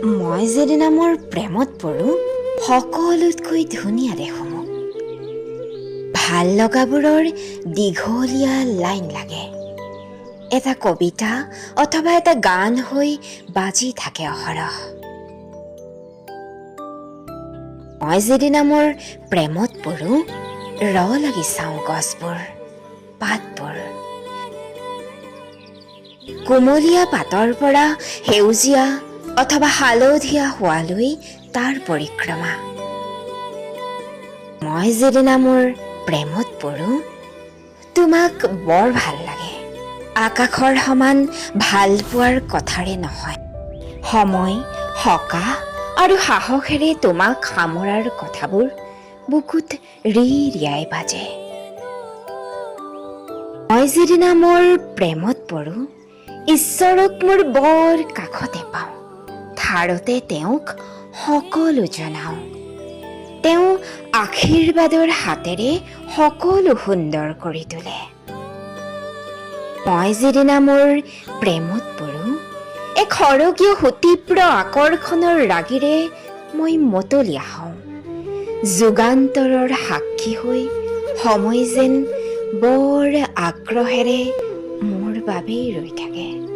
মই যেদিনা মোৰ প্ৰেমত পৰোঁ, সকলোতকৈ ধুনীয়া দেখোঁ মোক। ভাল লগাবোৰৰ দীঘলীয়া লাইন লাগে। এটা কবিতা অথবা এটা গান হৈ বাজি থাকে অহৰহ। মই যেদিনা মোৰ প্ৰেমত পৰোঁ, লাগি চাওঁ গছবোৰ, পাতবোৰ। কোমলীয়া পাতৰ পৰা সেউজীয়া অথবা হালধীয়া হোৱালৈ তাৰ পৰিক্ৰমা। মই যেদিনা মোৰ প্ৰেমত পৰোঁ, তোমাক বৰ ভাল লাগে। আকাশৰ সমান ভাল পোৱাৰ কথাৰে নহয়, সময়, সকাহ আৰু সাহসেৰে তোমাক সামৰাৰ কথাবোৰ বুকুত ৰিৰিয়াই বাজে। মই যেদিনা মোৰ প্ৰেমত পৰোঁ, ঈশ্বৰক মোৰ বৰ কাষতে পাওঁ। ঠাৰতে তেওঁক সকলো জনাওঁ। তেওঁ আশীৰ্বাদৰ হাতেৰে সকলো সুন্দৰ কৰি তোলে। মই যেদিনা মোৰ প্ৰেমত পৰোঁ, এক সৰগীয় সুতীব্ৰ আকৰ্ষণৰ ৰাগেৰে মই মতলীয়া হওঁ। যুগান্তৰৰ সাক্ষী হৈ সময় যেন বৰ আগ্ৰহেৰে মোৰ বাবেই ৰৈ থাকে।